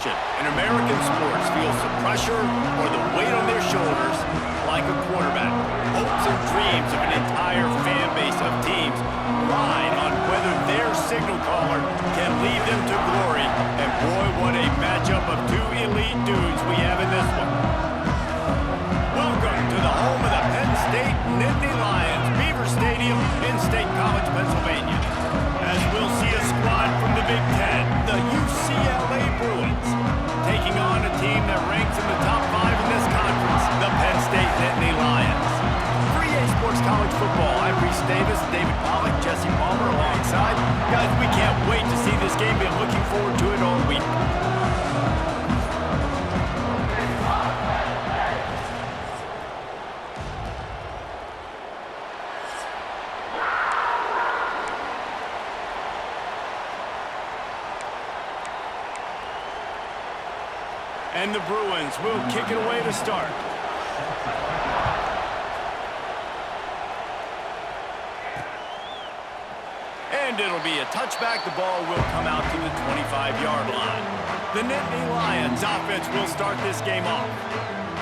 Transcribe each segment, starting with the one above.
In American sports, feels the pressure or the weight on their shoulders like a quarterback. Hopes and dreams of an entire fan base of teams ride on whether their signal caller can lead them to glory. And boy, what a matchup of two elite dudes we have in this one. Welcome to the home of the Penn State Nittany Lions, Beaver Stadium in State College, Pennsylvania. As we'll see a squad from the Big Ten, the UCLA Bruins, taking on a team that ranks in the top 5 in this conference, the Penn State Nittany Lions. 3A Sports College Football, I'm Reese Davis, David Pollack, Jesse Palmer alongside. Guys, we can't wait to see this game. Been looking forward to it all week. And the Bruins will kick it away to start. And it'll be a touchback. The ball will come out to the 25-yard line. The Nittany Lions offense will start this game off.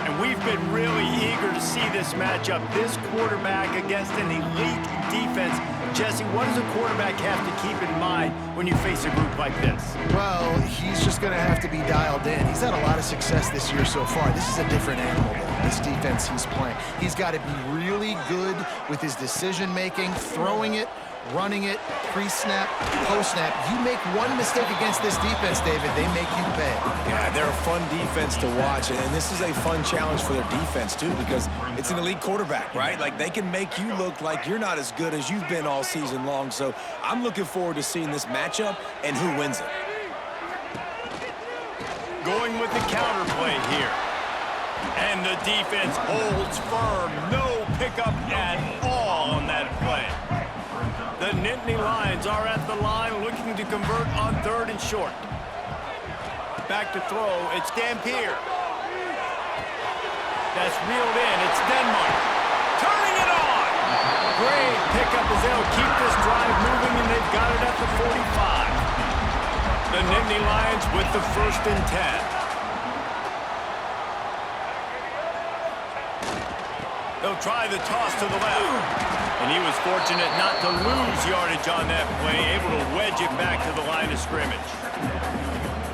And we've been really eager to see this matchup. This quarterback against an elite defense. Jesse, what does a quarterback have to keep in mind when you face a group like this? Well, he's just going to have to be dialed in. He's had a lot of success this year so far. This is a different animal than this defense he's playing. He's got to be really good with his decision-making, throwing it, running it, pre-snap, post-snap. You make one mistake against this defense, David, they make you pay. Yeah, they're a fun defense to watch, and this is a fun challenge for their defense, too, because it's an elite quarterback, right? Like, they can make you look like you're not as good as you've been all season long, so I'm looking forward to seeing this matchup and who wins it. Going with the counter play here. And the defense holds firm. No pickup at all on that play. The Nittany Lions are at the line looking to convert on 3rd and short. Back to throw, it's Dampier. That's reeled in, it's Denmark. Turning it on! Great pickup as they'll keep this drive moving, and they've got it at the 45. The Nittany Lions with the 1st and 10. They'll try the toss to the left. And he was fortunate not to lose yardage on that play, able to wedge it back to the line of scrimmage.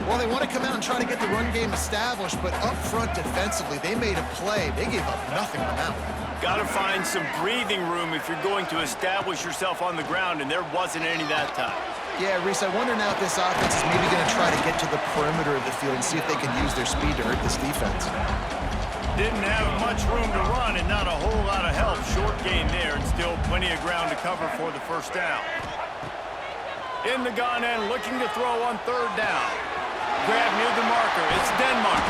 Well, they want to come out and try to get the run game established, but up front defensively, they made a play. They gave up nothing on that one. Got to find some breathing room if you're going to establish yourself on the ground, and there wasn't any that time. Yeah, Reese, I wonder now if this offense is maybe going to try to get to the perimeter of the field and see if they can use their speed to hurt this defense. Didn't have much room to run and not a whole lot of help. Short gain there and still plenty of ground to cover for the 1st down. In the gun end, looking to throw on 3rd down. Grab near the marker. It's Denmark.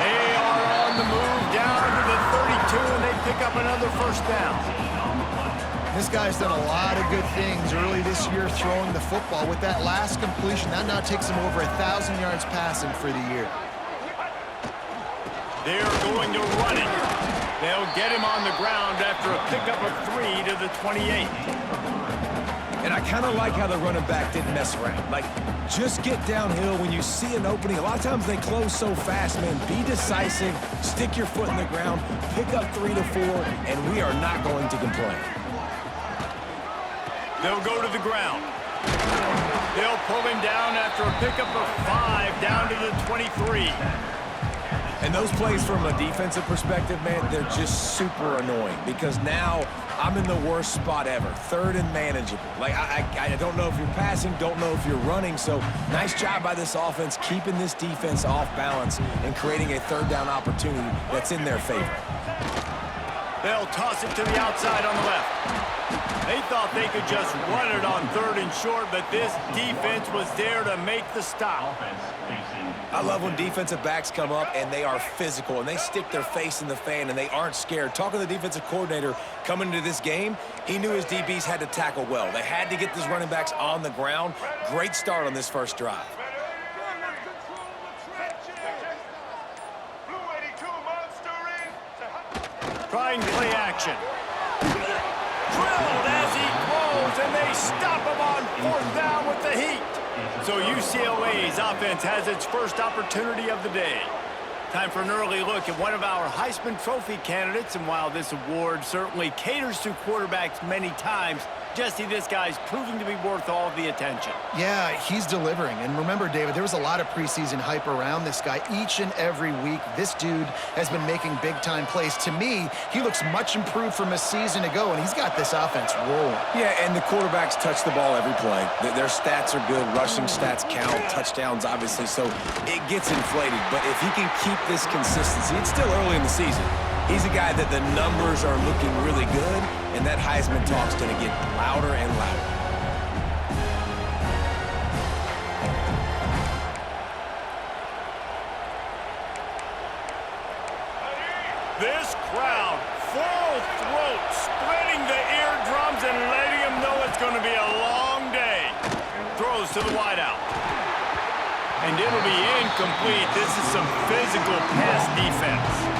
They are on the move down to the 32, and they pick up another 1st down. This guy's done a lot of good things early this year throwing the football. With that last completion, that now takes him over 1,000 yards passing for the year. They're going to run it. They'll get him on the ground after a pickup of 3 to the 28. And I kind of like how the running back didn't mess around. Like, just get downhill when you see an opening. A lot of times they close so fast, man. Be decisive, stick your foot in the ground, pick up 3 to 4, and we are not going to complain. They'll go to the ground. They'll pull him down after a pickup of 5 down to the 23. And those plays from a defensive perspective, man, they're just super annoying because now I'm in the worst spot ever, 3rd and manageable. Like, I don't know if you're passing, don't know if you're running, so nice job by this offense keeping this defense off balance and creating a 3rd down opportunity that's in their favor. They'll toss it to the outside on the left. They thought they could just run it on 3rd and short, but this defense was there to make the stop. I love when defensive backs come up and they are physical and they stick their face in the fan and they aren't scared. Talking to the defensive coordinator coming into this game, he knew his DBs had to tackle well. They had to get these running backs on the ground. Great start on this 1st drive. Trying play action. Drilled as he throws, and they stop him on 4th down with the heat. So UCLA's offense has its first opportunity of the day. Time for an early look at one of our Heisman Trophy candidates, and while this award certainly caters to quarterbacks many times, Jesse, this guy's proving to be worth all of the attention. Yeah, he's delivering. And remember, David, there was a lot of preseason hype around this guy. Each and every week, this dude has been making big-time plays. To me, he looks much improved from a season ago, and he's got this offense rolling. Yeah, and the quarterbacks touch the ball every play. Their stats are good. Rushing stats count. Touchdowns, obviously, so it gets inflated. But if he can keep this consistency, it's still early in the season. He's a guy that the numbers are looking really good, and that Heisman talk's going to get louder and louder. This crowd, full throat, splitting the eardrums and letting them know it's going to be a long day. Throws to the wideout. And it'll be incomplete. This is some physical pass defense.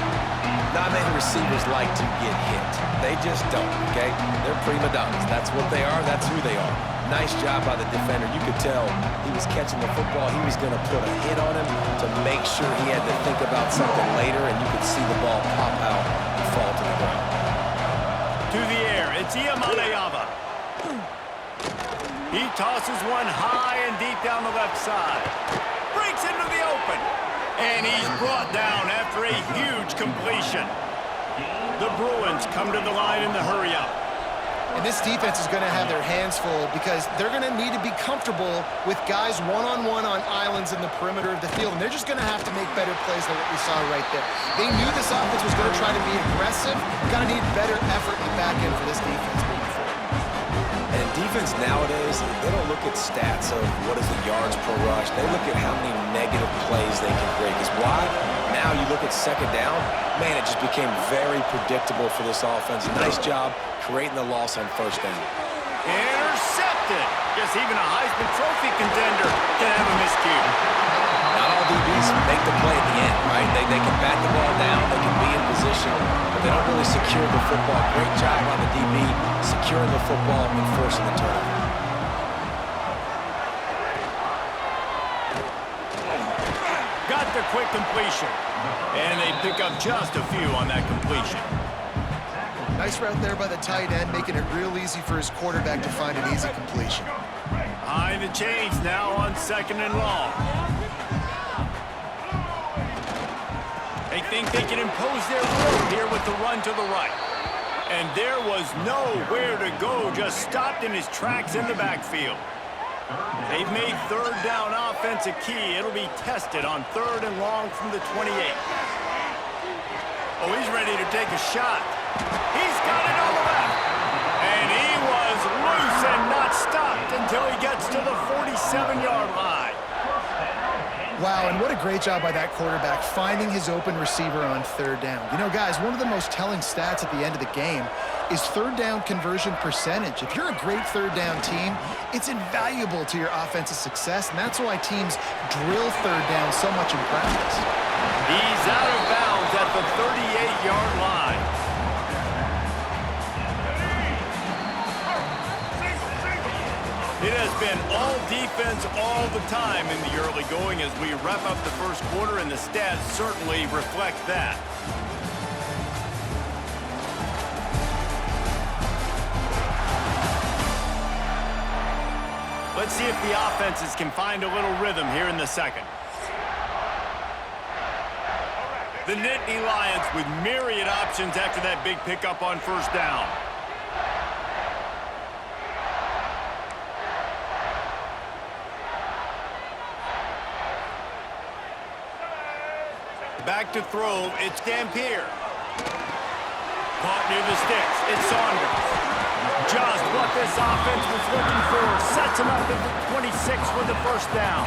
Not many receivers like to get hit. They just don't, okay? They're prima donnas. That's what they are. That's who they are. Nice job by the defender. You could tell he was catching the football. He was going to put a hit on him to make sure he had to think about something later, and you could see the ball pop out and fall to the ground. To the air, it's Iyamaleava. He tosses one high and deep down the left side. Breaks into the open. And he's brought down after a huge completion. The Bruins come to the line in the hurry-up. And this defense is going to have their hands full because they're going to need to be comfortable with guys one-on-one on islands in the perimeter of the field. And they're just going to have to make better plays than what we saw right there. They knew this offense was going to try to be aggressive. Going to need better effort in the back end for this defense moving forward. And defense nowadays, they don't look at stats of what is the yards per rush. They look at how many negative plays they can create. Because why? Now you look at second down, man, it just became very predictable for this offense. Nice job creating the loss on first down. Intercepted. Guess even a Heisman Trophy contender can have a miscue. Not all DBs make the play at the end, right? They can bat the ball down, they can be in position, but they don't really secure the football. Great job on the DB, securing the football and forcing the turnover. Got the quick completion. And they pick up just a few on that completion. Nice route there by the tight end, making it real easy for his quarterback to find an easy completion. Behind the chains now on second and long. They think they can impose their will here with the run to the right. And there was nowhere to go, just stopped in his tracks in the backfield. They've made third down offense a key. It'll be tested on third and long from the 28. Oh, he's ready to take a shot. He's got it on the left. And he was loose and not stopped until he gets to the 47-yard line. Wow, and what a great job by that quarterback finding his open receiver on third down. You know, guys, one of the most telling stats at the end of the game is third down conversion percentage. If you're a great third down team, it's invaluable to your offensive success, and that's why teams drill third down so much in practice. He's out of bounds at the 38-yard line. It has been all defense all the time in the early going as we wrap up the first quarter, and the stats certainly reflect that. Let's see if the offenses can find a little rhythm here in the second. The Nittany Lions with myriad options after that big pickup on first down. Back to throw, it's Dampier. Caught near the sticks, it's Saunders. Just what this offense was looking for. Sets him up at the 26 with the first down.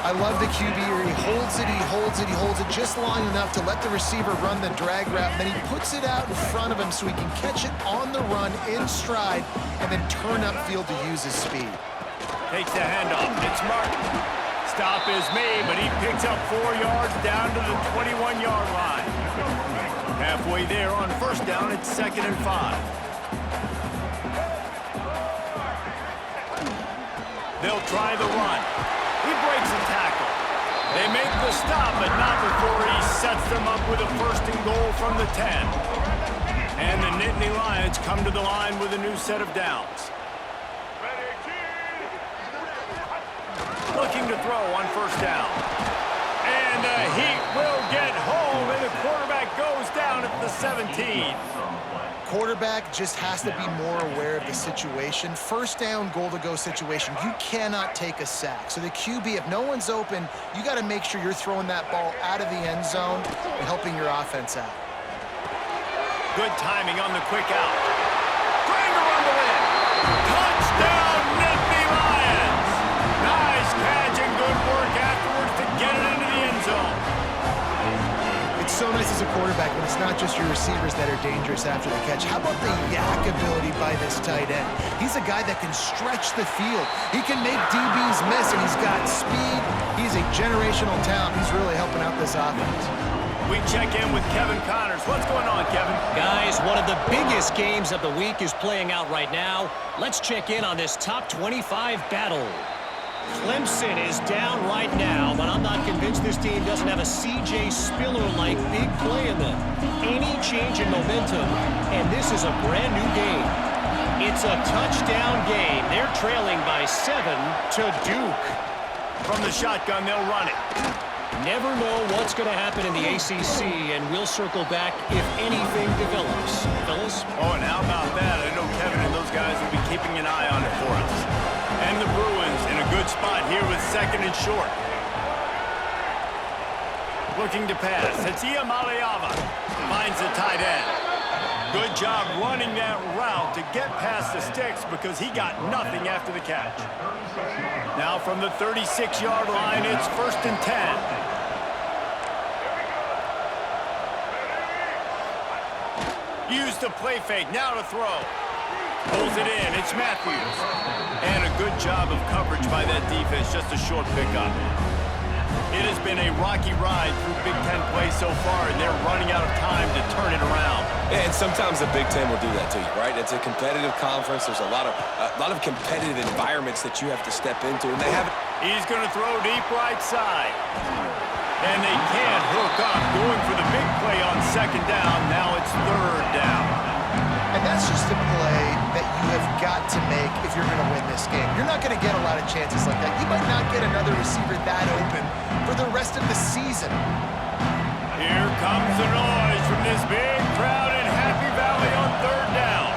I love the QB here. He holds it, he holds it, he holds it just long enough to let the receiver run the drag route, and then he puts it out in front of him so he can catch it on the run in stride and then turn upfield to use his speed. Takes the handoff, it's Martin. Stop is made, but he picks up 4 yards down to the 21-yard line. Halfway there on first down, it's 2nd and 5. They'll try the run. He breaks a tackle. They make the stop, but not before he sets them up with a first and goal from the 10. And the Nittany Lions come to the line with a new set of downs. Looking to throw on first down. And the Heat will get home, and the quarterback goes down at the 17. Quarterback just has to be more aware of the situation. First down, goal-to-go situation. You cannot take a sack. So the QB, if no one's open, you got to make sure you're throwing that ball out of the end zone and helping your offense out. Good timing on the quick out. Trying to rumble in. Touchdown, Nittany Lions! Nice catch and good work afterwards to get it into the end zone. It's so nice as a quarterback when it's not just your receivers that are dangerous after the catch. How about the yak ability by this tight end? He's a guy that can stretch the field. He can make DBs miss, and he's got speed. He's a generational talent. He's really helping out this offense. We check in with Kevin Connors. What's going on, Kevin? Guys, one of the biggest games of the week is playing out right now. Let's check in on this top 25 battle. Clemson is down right now, but I'm not convinced this team doesn't have a C.J. Spiller-like big play in them. Any change in momentum, and this is a brand new game. It's a touchdown game. They're trailing by 7 to Duke. From the shotgun, they'll run it. Never know what's going to happen in the ACC, and we'll circle back if anything develops. Fellas? Oh, and how about that? I know Kevin and those guys will be keeping an eye on it for us. And the Bruins in a good spot here with second and short. Looking to pass. It's Iamaleava. Finds the tight end. Good job running that route to get past the sticks because he got nothing after the catch. Now from the 36-yard line, it's first and 10. Used the play fake. Now to throw. Pulls it in. It's Matthews. And a good job of coverage by that defense. Just a short pickup. It has been a rocky ride through Big Ten play so far, and they're running out of time to turn it around. And sometimes the Big Ten will do that to you, right? It's a competitive conference. There's a lot of competitive environments that you have to step into, and they have. He's going to throw deep right side. And they can't hook up. Going for the big play on second down. Now it's third down. And that's just a play that you have got to make if you're going to win this game. You're not going to get a lot of chances like that. You might not get another receiver that open for the rest of the season. Here comes the noise from this big crowd in Happy Valley on third down.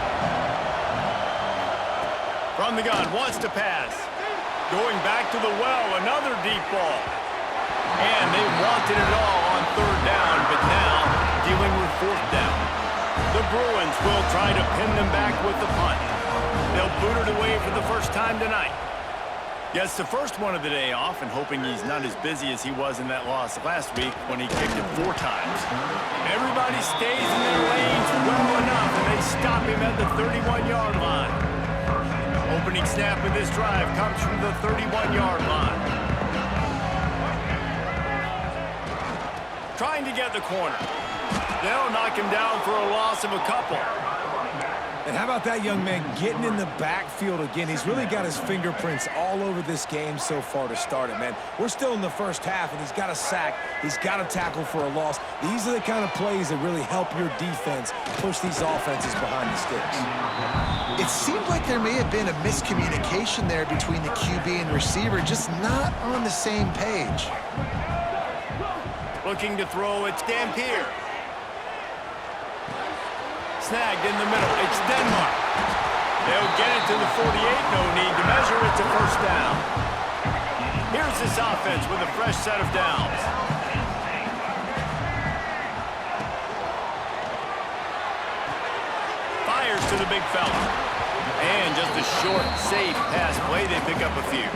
From the gun, wants to pass. Going back to the well, another deep ball. And they wanted it all on third down, but now dealing with fourth down. The Bruins will try to pin them back with the punt. They'll boot it away for the first time tonight. Gets the first one of the day off and hoping he's not as busy as he was in that loss last week when he kicked it 4 times. Everybody stays in their lanes well enough, and they stop him at the 31-yard line. Opening snap of this drive comes from the 31-yard line. Trying to get the corner. They'll knock him down for a loss of a couple. And how about that young man getting in the backfield again? He's really got his fingerprints all over this game so far to start it, man. We're still in the first half, and he's got a sack. He's got a tackle for a loss. These are the kind of plays that really help your defense push these offenses behind the sticks. It seemed like there may have been a miscommunication there between the QB and receiver, just not on the same page. Looking to throw, it's Dampier. Snagged in the middle, it's Denmark. They'll get it to the 48, no need to measure it to first down. Here's this offense with a fresh set of downs. Fires to the big fella. And just a short, safe pass play, they pick up a few.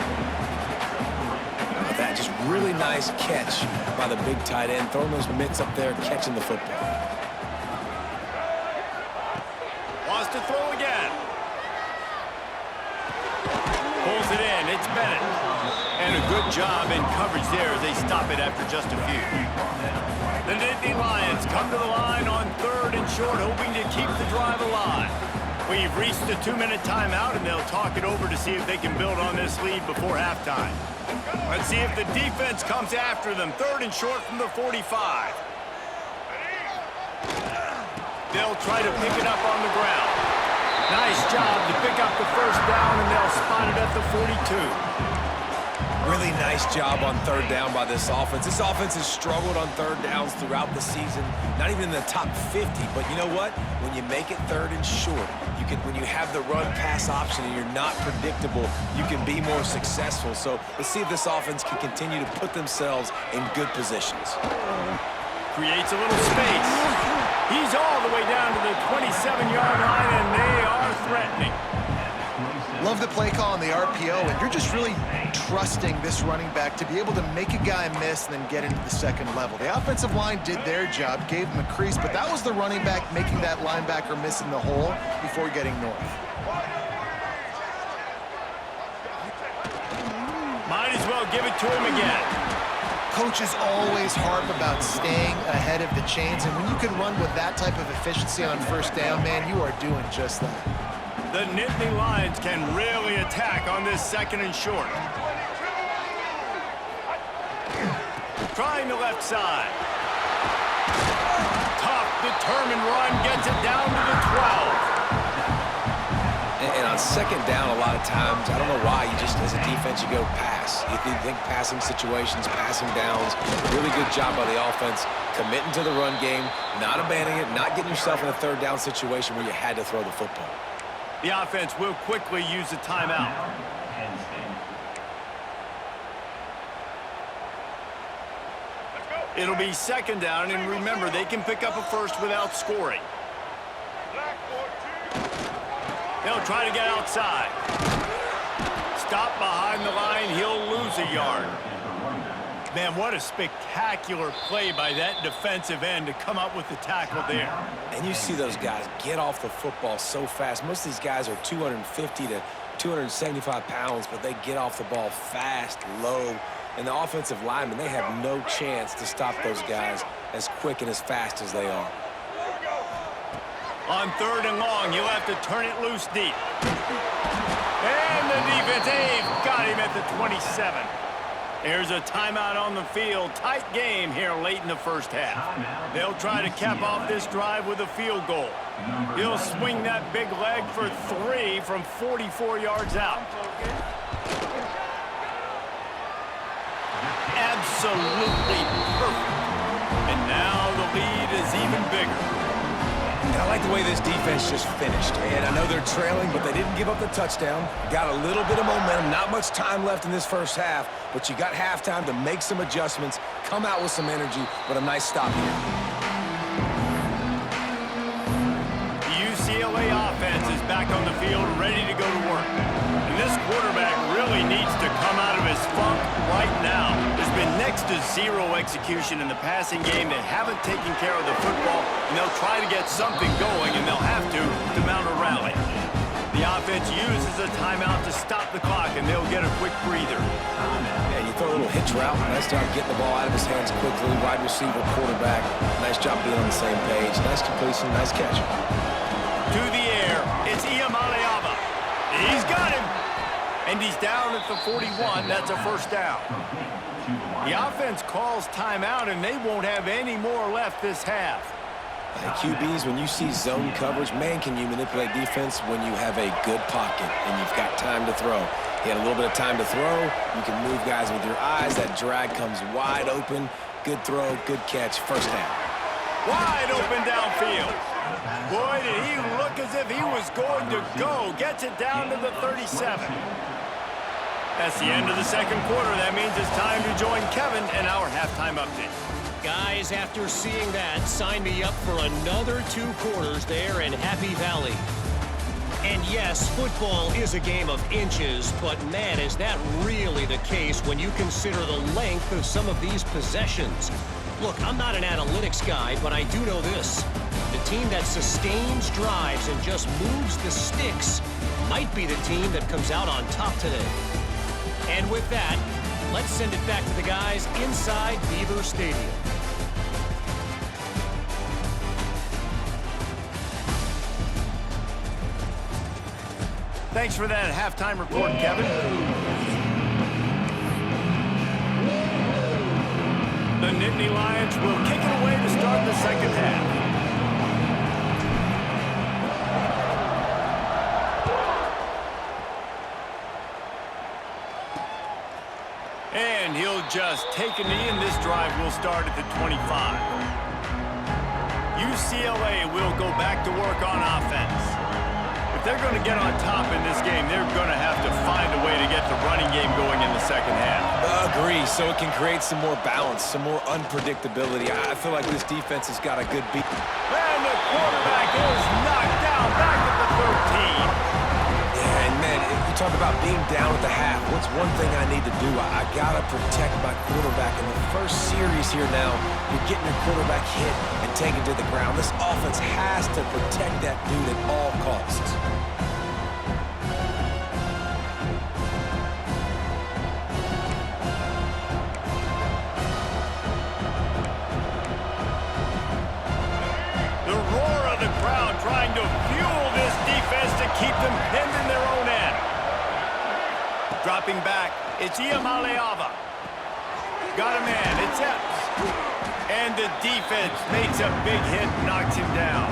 That just really nice catch by the big tight end, throwing those mitts up there, catching the football. Wants to throw again. Pulls it in. It's Bennett. And a good job in coverage there as they stop it after just a few. The Nittany Lions come to the line on third and short, hoping to keep the drive alive. We've reached the 2-minute timeout, and they'll talk it over to see if they can build on this lead before halftime. Let's see if the defense comes after them. 3rd and short from the 45. They'll try to pick it up on the ground. Nice job to pick up the 1st down, and they'll spot it at the 42. Really nice job on 3rd down by this offense. This offense has struggled on 3rd downs throughout the season, not even in the top 50. But you know what? When you make it 3rd and short, when you have the run-pass option and you're not predictable, you can be more successful. So let's see if this offense can continue to put themselves in good positions. Creates a little space. He's all the way down to the 27-yard line, and they are threatening. Love the play call on the RPO, and you're just really trusting this running back to be able to make a guy miss and then get into the 2nd level. The offensive line did their job, gave him a crease, but that was the running back making that linebacker miss in the hole before getting north. Might as well give it to him again. Coaches always harp about staying ahead of the chains, and when you can run with that type of efficiency on 1st down, man, you are doing just that. The Nittany Lions can really attack on this 2nd and short. Trying the left side. Tough, determined run, gets it down to the 12. And on 2nd down, a lot of times, I don't know why, you just, as a defense, you go pass. You think passing situations, passing downs. Really good job by the offense, committing to the run game, not abandoning it, not getting yourself in a 3rd down situation where you had to throw the football. The offense will quickly use a timeout. It'll be 2nd down, and remember, they can pick up a 1st without scoring. They'll try to get outside. Stop behind the line. He'll lose a yard. Man, what a spectacular play by that defensive end to come up with the tackle there. And you see those guys get off the football so fast. Most of these guys are 250 to 275 pounds, but they get off the ball fast, low. And the offensive linemen, they have no chance to stop those guys as quick and as fast as they are. On 3rd and long, you'll have to turn it loose deep. And the defense, they've got him at the 27. There's a timeout on the field. Tight game here late in the 1st half. They'll try to cap off this drive with a field goal. He'll swing that big leg for 3 from 44 yards out. Absolutely perfect. And now the lead is even bigger. And I like the way this defense just finished. And I know they're trailing, but they didn't give up the touchdown. Got a little bit of momentum. Not much time left in this 1st half, but you got halftime to make some adjustments, come out with some energy, but a nice stop here. The UCLA offense is back on the field, ready to go to work. And this quarterback really needs to come out of his funk right now. There's been next to zero execution in the passing game. They haven't taken care of the football, and they'll try to get something going, and they'll have to mount a rally. The offense uses a timeout to stop the clock, and they'll get a quick breather. And you throw a little hitch route. Nice job getting the ball out of his hands quickly. Wide receiver, quarterback. Nice job being on the same page. Nice completion, nice catch. To the air, it's Iamaleava. He's got him. And he's down at the 41. That's a 1st down. The offense calls timeout, and they won't have any more left this half. QBs, when you see zone coverage, man, can you manipulate defense when you have a good pocket and you've got time to throw. He had a little bit of time to throw. You can move guys with your eyes. That drag comes wide open. Good throw, good catch, 1st down. Wide open downfield. Boy, did he look as if he was going to go. Gets it down to the 37. That's the end of the 2nd quarter. That means it's time to join Kevin in our halftime update. Guys, after seeing that, sign me up for another 2 quarters there in Happy Valley. And yes, football is a game of inches, but man, is that really the case when you consider the length of some of these possessions. Look, I'm not an analytics guy, but I do know this. The team that sustains drives and just moves the sticks might be the team that comes out on top today. And with that, let's send it back to the guys inside Beaver Stadium. Thanks for that halftime report, Kevin. The Nittany Lions will kick it away to start the second half. And he'll just take a knee, and this drive will start at the 25. UCLA will go back to work on offense. If they're going to get on top in this game, they're going to have to find a way to get the running game going in the second half. Agree, so it can create some more balance, some more unpredictability. I feel like this defense has got a good beat. And the quarterback is knocked down back at the 13. Yeah, and man, you talk about being down at the half. What's one thing I need to do? I got to protect my quarterback. In the first series here now, you're getting your quarterback hit and taken to the ground. This offense has to protect that dude at all costs. The roar of the crowd trying to fuel this defense to keep them pinned in their own end. Dropping back, it's Iamaleava. Got a man, it's Epps. And the defense makes a big hit, knocks him down.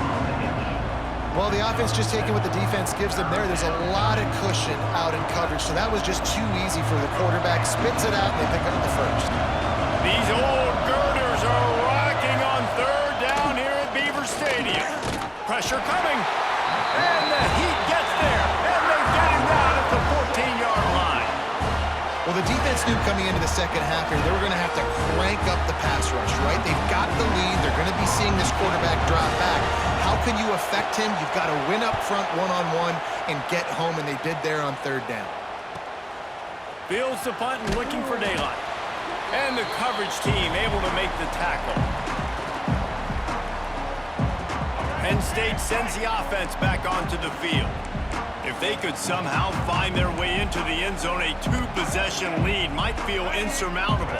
Well, the offense just taking what the defense gives them there. There's a lot of cushion out in coverage, so that was just too easy for the quarterback. Spits it out, and they pick up the first. These old girders are rocking on third down here at Beaver Stadium. Pressure coming. And the Heat gets there. And they get him down at the 14-yard line. Well, the defense knew coming into the second half here, they were going to have to crank up the pass rush, right? They've got the lead. They're going to be seeing this quarterback drop back. How can you affect him? You've got to win up front one-on-one and get home, and they did there on third down. Fields the punt and looking for daylight. And the coverage team able to make the tackle. Penn State sends the offense back onto the field. If they could somehow find their way into the end zone, a two-possession lead might feel insurmountable.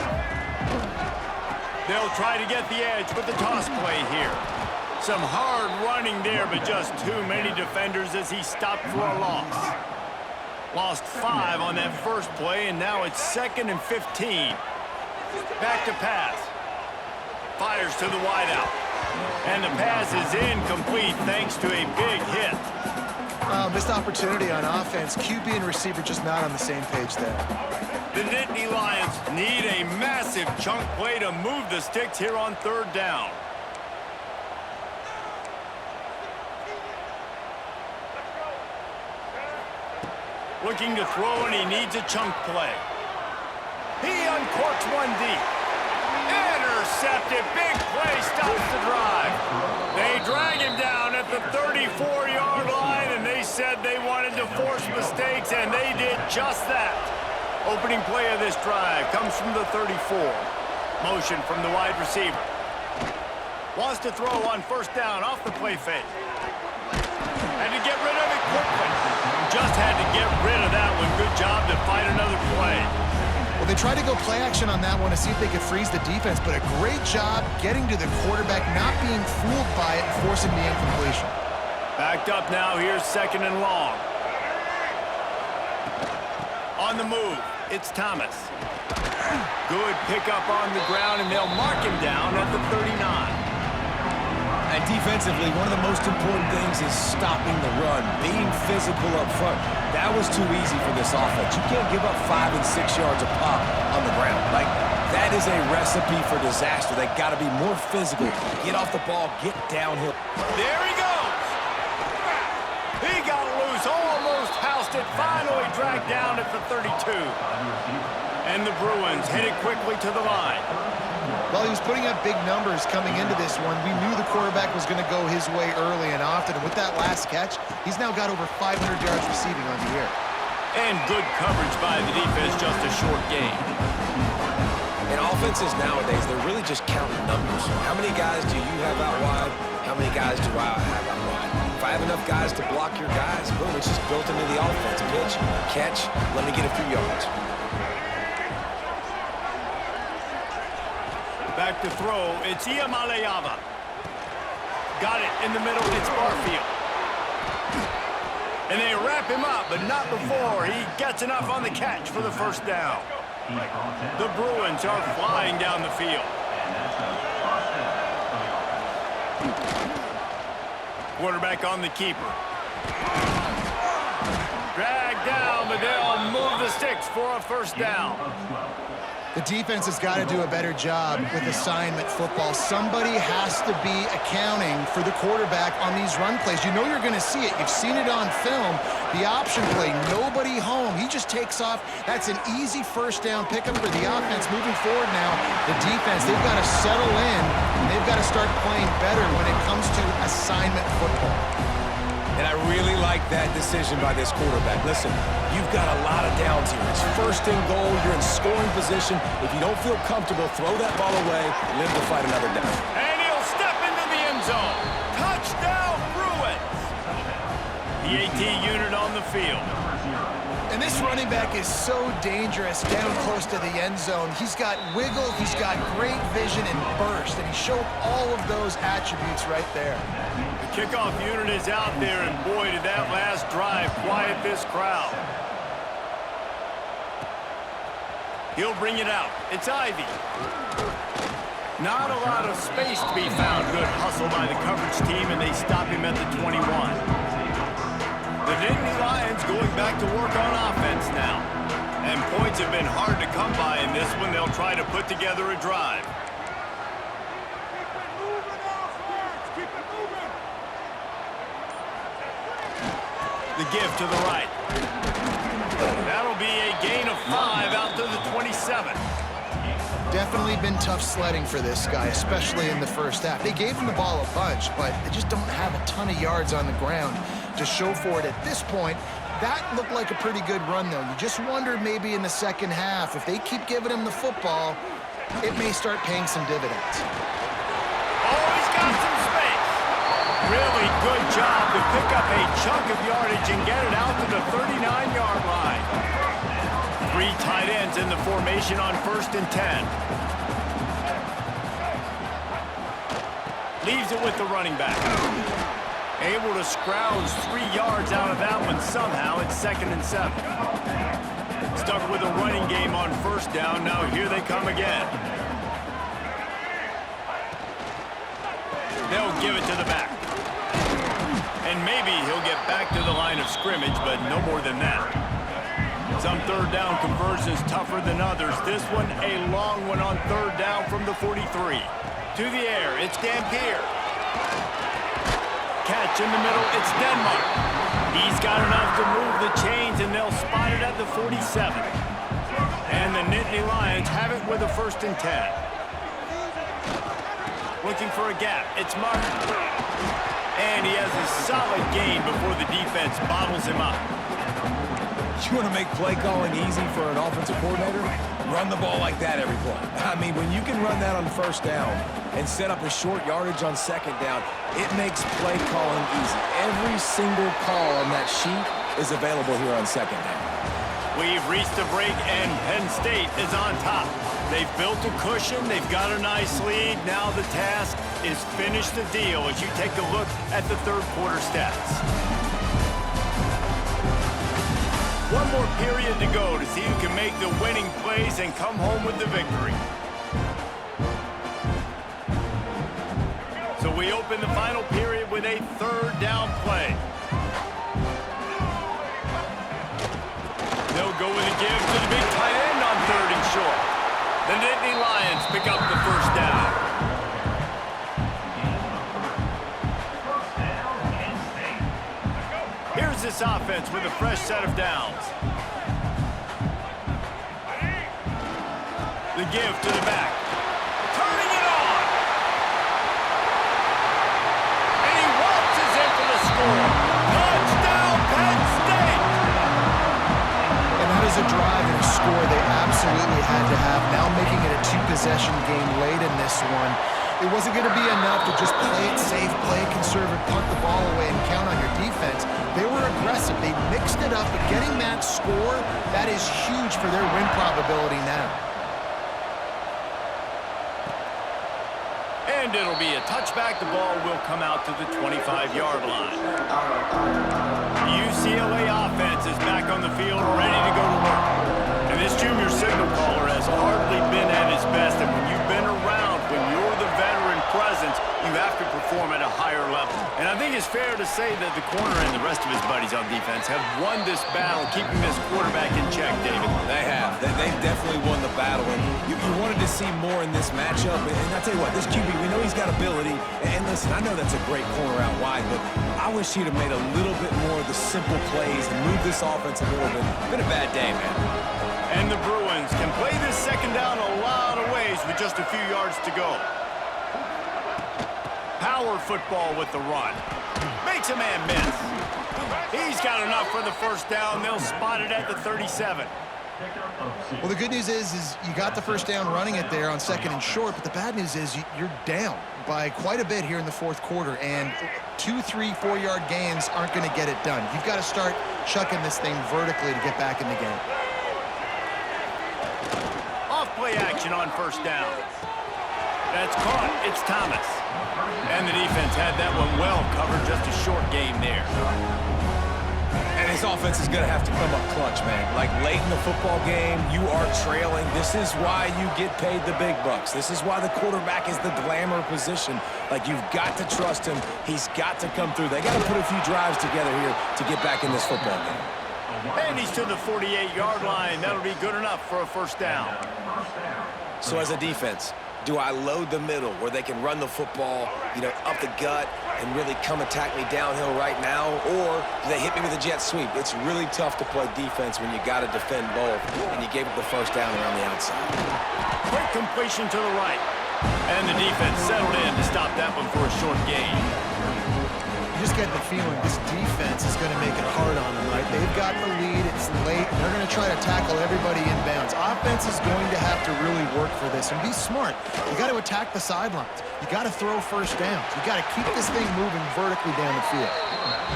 They'll try to get the edge with the toss play here. Some hard running there, but just too many defenders as he stopped for a loss. Lost 5 on that first play, and now it's 2nd and 15. Back to pass. Fires to the wideout. And the pass is incomplete thanks to a big hit. Missed opportunity on offense. QB and receiver just not on the same page there. The Nittany Lions need a massive chunk play to move the sticks here on third down. Looking to throw, and he needs a chunk play. He uncorks one deep. Intercepted. Big play stops the drive. They drag him down at the 34-yard line, and they said they wanted to force mistakes, and they did just that. Opening play of this drive comes from the 34. Motion from the wide receiver. Wants to throw on first down off the play fake. And to get rid of it quickly. Just had to get rid of that one. Good job to fight another play. Well, they tried to go play action on that one to see if they could freeze the defense, but a great job getting to the quarterback, not being fooled by it, and forcing the incompletion. Backed up now. Here's 2nd and long. On the move, it's Thomas. Good pickup on the ground, and they'll mark him down at the 39. And defensively, one of the most important things is stopping the run, being physical up front. That was too easy for this offense. You can't give up 5 and 6 yards a pop on the ground. Like, that is a recipe for disaster. They got to be more physical. Get off the ball, get downhill. There he goes. He got loose, almost housed it, finally dragged down at the 32. And the Bruins hit it quickly to the line. Well, he was putting up big numbers coming into this one. We knew the quarterback was going to go his way early and often. And with that last catch, he's now got over 500 yards receiving on the year. And good coverage by the defense, just a short game. In offenses nowadays, they're really just counting numbers. How many guys do you have out wide? How many guys do I have out wide? If I have enough guys to block your guys, boom, it's just built into the offense. Pitch, catch, let me get a few yards. Back to throw, it's Iamaleava. Got it in the middle, it's Barfield. And they wrap him up, but not before he gets enough on the catch for the first down. The Bruins are flying down the field. Quarterback on the keeper. Dragged down, but they'll move the sticks for a first down. The defense has got to do a better job with assignment football. Somebody has to be accounting for the quarterback on these run plays. You know you're going to see it. You've seen it on film. The option play, nobody home. He just takes off. That's an easy first down pickup for the offense. Moving forward now, the defense, they've got to settle in, and they've got to start playing better when it comes to assignment football. And I really like that decision by this quarterback. Listen, you've got a lot of downs here. It's first and goal. You're in scoring position. If you don't feel comfortable, throw that ball away and live to fight another down. And he'll step into the end zone. Touchdown, Bruins! The AT unit on the field. And this running back is so dangerous down close to the end zone. He's got wiggle, he's got great vision and burst, and he showed all of those attributes right there. The kickoff unit is out there, and boy, did that last drive quiet this crowd. He'll bring it out. It's Ivy. Not a lot of space to be found. Good hustle by the coverage team, and they stop him at the 21. The Nittany Lions going back to work on offense now. And points have been hard to come by in this one. They'll try to put together a drive. The give to the right. That'll be a gain of 5 out to the 27. Definitely been tough sledding for this guy, especially in the first half. They gave him the ball a bunch, but they just don't have a ton of yards on the ground to show for it at this point. That looked like a pretty good run, though. You just wondered maybe in the second half, if they keep giving him the football, it may start paying some dividends. Oh, he's got some space. Really good job to pick up a chunk of yardage and get it out to the 39-yard line. 3 tight ends in the formation on 1st and 10. Leaves it with the running back. Able to scrounge 3 yards out of that one somehow. It's 2nd and 7. Stuck with a running game on 1st down. Now here they come again. They'll give it to the back. And maybe he'll get back to the line of scrimmage, but no more than that. Some 3rd down conversions tougher than others. This one, a long one on 3rd down from the 43. To the air, it's Dampier. Catch in the middle, it's Denmark. He's got enough to move the chains, and they'll spot it at the 47. And the Nittany Lions have it with a 1st and 10. Looking for a gap, it's Martin. And he has a solid gain before the defense bottles him up. You want to make play calling easy for an offensive coordinator? Run the ball like that every play. I mean, when you can run that on 1st down and set up a short yardage on 2nd down, it makes play calling easy. Every single call on that sheet is available here on 2nd down. We've reached the break, and Penn State is on top. They've built a cushion. They've got a nice lead. Now the task is finish the deal as you take a look at the 3rd quarter stats. One more period to go to see who can make the winning plays and come home with the victory. So we open the final period with a 3rd down play. They'll go with a give to the big tight end on 3rd and short. The Nittany Lions pick up the 1st down. Here's this offense with a fresh set of downs. The give to the back. Turning it on. And he waltzes in for the score. Touchdown, Penn State! And that is a drive and a score they absolutely had to have. Now making it a 2-possession game late in this one. It wasn't going to be enough to just play it safe, play it conservative, punt the ball away, and count on your defense. They were aggressive. They mixed it up, but getting that score, that is huge for their win probability now. And it'll be a touchback. The ball will come out to the 25-yard line. The UCLA offense is back on the field, ready to go to work. And this junior signal caller has hardly been at his best. And when you've been around, when you're the veteran presence, you have to perform at a higher level. And I think it's fair to say that the corner and the rest of his buddies on defense have won this battle, keeping this quarterback in check, David. They have. They've definitely won the battle. And you wanted to see more in this matchup. And I tell you what, this QB, we know he's got ability. And listen, I know that's a great corner out wide, but I wish he'd have made a little bit more of the simple plays and moved this offense a little bit. Been a bad day, man. And the Bruins can play this second down a lot of ways with just a few yards to go. Power football with the run. Makes a man miss. He's got enough for the first down. They'll spot it at the 37. Well, the good news is you got the first down running it there on second and short, but the bad news is you're down by quite a bit here in the fourth quarter, and 2, 3, 4-yard gains aren't going to get it done. You've got to start chucking this thing vertically to get back in the game. Off-play action on first down. That's caught. It's Thomas. And the defense had that one well covered. Just a short game there. And his offense is going to have to come up clutch, man. Like late in the football game, you are trailing. This is why you get paid the big bucks. This is why the quarterback is the glamour position. Like, you've got to trust him. He's got to come through. They got to put a few drives together here to get back in this football game. And he's to the 48-yard line. That'll be good enough for a first down. So as a defense, do I load the middle where they can run the football, up the gut and really come attack me downhill right now? Or do they hit me with a jet sweep? It's really tough to play defense when you got to defend both, and you gave up the first down around the outside. Quick completion to the right. And the defense settled in to stop that one for a short gain. You just get the feeling this defense is going to make it hard on them, right? They've got the lead. It's late. They're going to try to tackle everybody inbounds. Offense is going to have to really work for this and be smart. You got to attack the sidelines. You got to throw first downs. You got to keep this thing moving vertically down the field.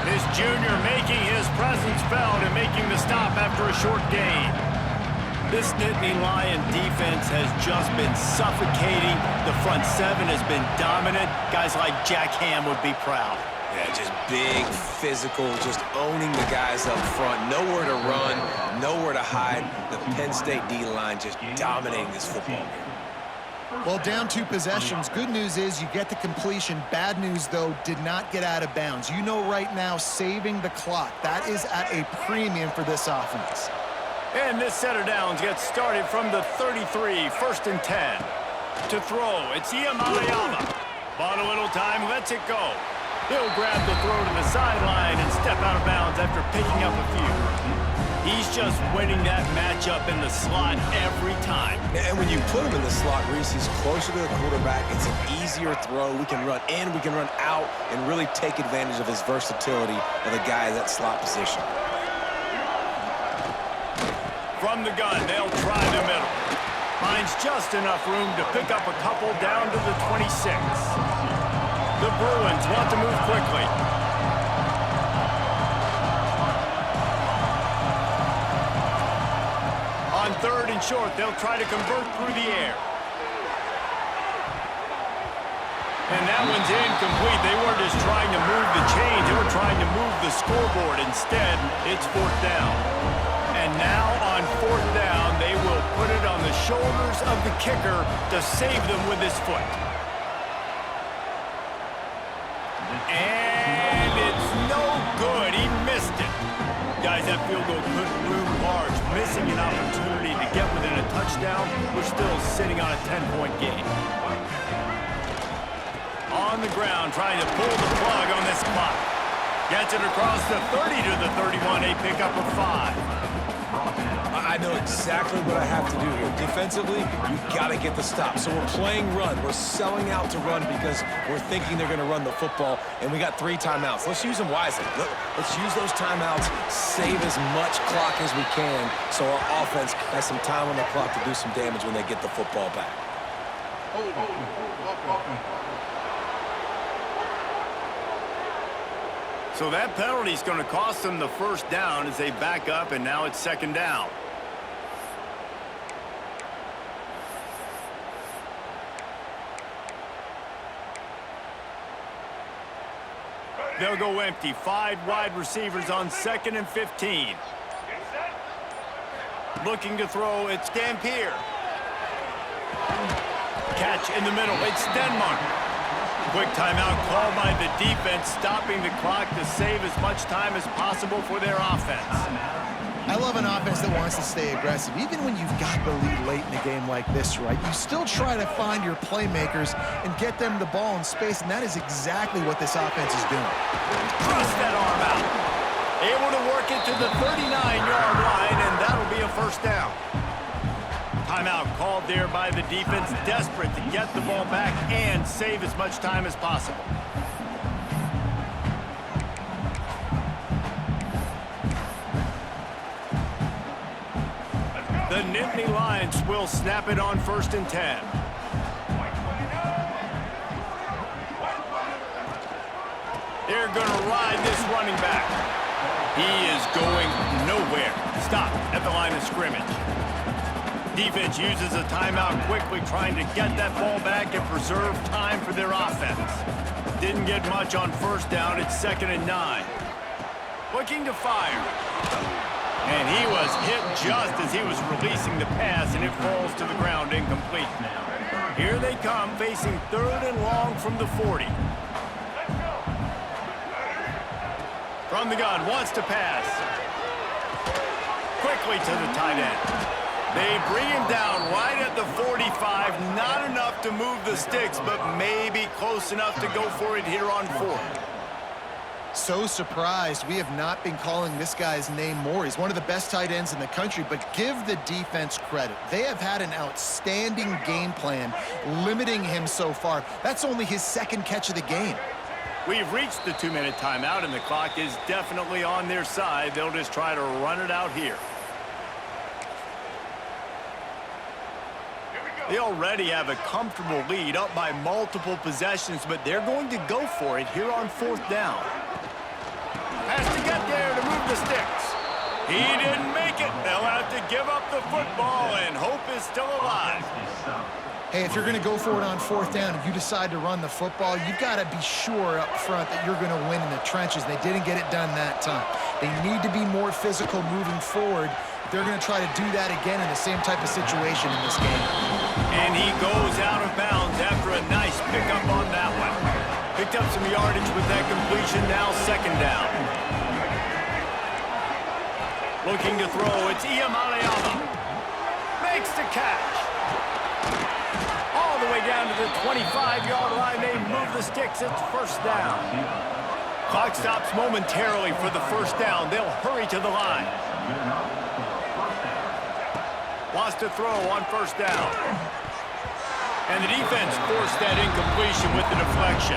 This junior making his presence felt and making the stop after a short gain. This Nittany Lion defense has just been suffocating. The front seven has been dominant. Guys like Jack Ham would be proud. Yeah, just big, physical, just owning the guys up front. Nowhere to run, nowhere to hide. The Penn State D-line just dominating this football game. Well, down 2 possessions. Good news is you get the completion. Bad news, though, did not get out of bounds. You know right now, saving the clock. That is at a premium for this offense. And this set of downs gets started from the 33, first and 10. To throw, it's Iamaleava. Bought a little time, lets it go. He'll grab the throw to the sideline and step out of bounds after picking up a few. He's just winning that matchup in the slot every time. And when you put him in the slot, Reese, he's closer to the quarterback. It's an easier throw. We can run in, we can run out, and really take advantage of his versatility of the guy in that slot position. From the gun, they'll try the middle. Finds just enough room to pick up a couple down to the 26. The Bruins want to move quickly. On third and short, they'll try to convert through the air. And that one's incomplete. They weren't just trying to move the chains. They were trying to move the scoreboard. Instead, it's fourth down. And now on fourth down, they will put it on the shoulders of the kicker to save them with his foot. And it's no good. He missed it. Guys, that field goal could loom large. Missing an opportunity to get within a touchdown. We're still sitting on a 10-point game. On the ground, trying to pull the plug on this clock. Gets it across the 30 to the 31. A pickup of 5. I know exactly what I have to do here. Defensively, you got to get the stop. So we're playing run. We're selling out to run because we're thinking they're going to run the football, and we got 3 timeouts. Let's use them wisely. Let's use those timeouts, save as much clock as we can so our offense has some time on the clock to do some damage when they get the football back. So that penalty is going to cost them the first down as they back up, and now it's second down. They'll go empty. 5 wide receivers on 2nd and 15. Looking to throw, it's Dampier. Catch in the middle, it's Denmark. Quick timeout called by the defense, stopping the clock to save as much time as possible for their offense. I love an offense that wants to stay aggressive. Even when you've got the lead late in a game like this, right, you still try to find your playmakers and get them the ball in space, and that is exactly what this offense is doing. Thrust that arm out. Able to work it to the 39-yard line, and that'll be a first down. Timeout called there by the defense, desperate to get the ball back and save as much time as possible. The Nittany Lions will snap it on 1st and 10. They're going to ride this running back. He is going nowhere. Stop at the line of scrimmage. Defense uses a timeout quickly, trying to get that ball back and preserve time for their offense. Didn't get much on 1st down. It's 2nd and 9. Looking to fire. And he was hit just as he was releasing the pass, and it falls to the ground incomplete. Here they come, facing 3rd and long from the 40. From the gun, wants to pass. Quickly to the tight end. They bring him down right at the 45. Not enough to move the sticks, but maybe close enough to go for it here on 4th. So surprised we have not been calling this guy's name more. He's one of the best tight ends in the country, but give the defense credit. They have had an outstanding game plan limiting him so far. That's only his 2nd catch of the game. We've reached the 2-minute timeout, and the clock is definitely on their side. They'll just try to run it out here. They already have a comfortable lead, up by multiple possessions, but they're going to go for it here on 4th down. Has to get there to move the sticks. He didn't make it. They'll have to give up the football, and hope is still alive. Hey, if you're going to go for it on 4th down and you decide to run the football, you've got to be sure up front that you're going to win in the trenches. They didn't get it done that time. They need to be more physical moving forward. They're going to try to do that again in the same type of situation in this game. And he goes out of bounds after a nice pickup on that one. Picked up some yardage with that completion, now 2nd down. Looking to throw, it's Iyamaleama. Makes the catch. All the way down to the 25-yard line, they move the sticks, it's 1st down. Clock stops momentarily for the 1st down. They'll hurry to the line. Wants to throw on 1st down. And the defense forced that incompletion with the deflection.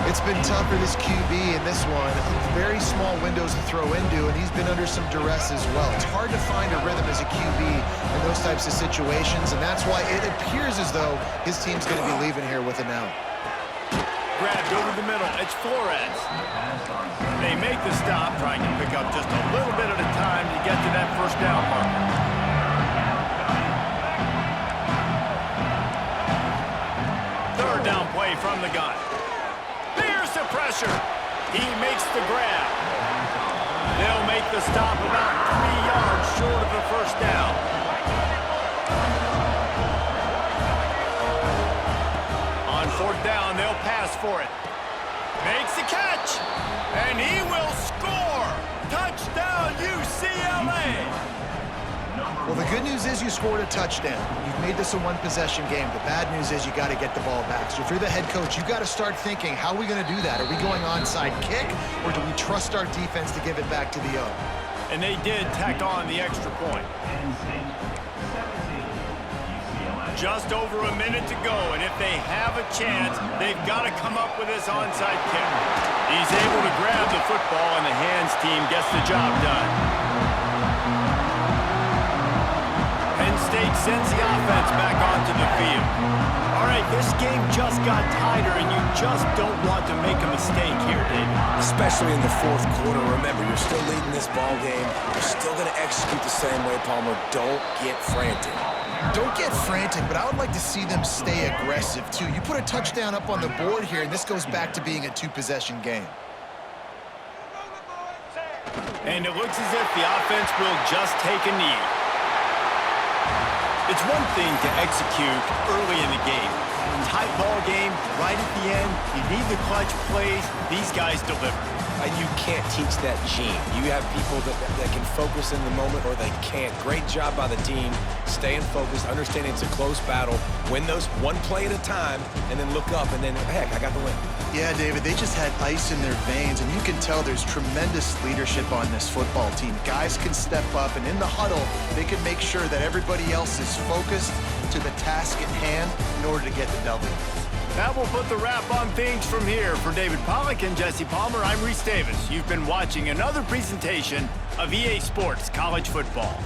It's been tough for this QB in this one. Very small windows to throw into, and he's been under some duress as well. It's hard to find a rhythm as a QB in those types of situations, and that's why it appears as though his team's going to be leaving here with an out. Grabbed over the middle. It's Flores. They make the stop, trying to pick up just a little bit at a time to get to that 1st down marker. 3rd down play from the gun. There's the pressure. He makes the grab. They'll make the stop about 3 yards short of the 1st down. On 4th down, they'll pass for it. Makes the catch, and he will score. Touchdown, UCLA. Well, the good news is you scored a touchdown. You've made this a one-possession game. The bad news is you got to get the ball back. So if you're the head coach, you got to start thinking, how are we going to do that? Are we going onside kick, or do we trust our defense to give it back to the O? And they did tack on the extra point. Just over a minute to go, and if they have a chance, they've got to come up with this onside kick. He's able to grab the football, and the hands team gets the job done. Penn State sends the offense back onto the field. All right, this game just got tighter, and you just don't want to make a mistake here, David. Especially in the 4th quarter. Remember, you're still leading this ball game. You're still going to execute the same way, Palmer. Don't get frantic. Don't get frantic, but I would like to see them stay aggressive, too. You put a touchdown up on the board here, and this goes back to being a 2-possession game. And it looks as if the offense will just take a knee. It's one thing to execute early in the game. Tight ball game, right at the end, you need the clutch plays. These guys deliver. You can't teach that gene. You have people that can focus in the moment or they can't. Great job by the team, staying focused, understanding it's a close battle, win those one play at a time, and then look up, and then, heck, I got the win. Yeah, David, they just had ice in their veins, and you can tell there's tremendous leadership on this football team. Guys can step up, and in the huddle, they can make sure that everybody else is focused to the task at hand in order to get the W. That will put the wrap on things from here. For David Pollack and Jesse Palmer, I'm Reese Davis. You've been watching another presentation of EA Sports College Football.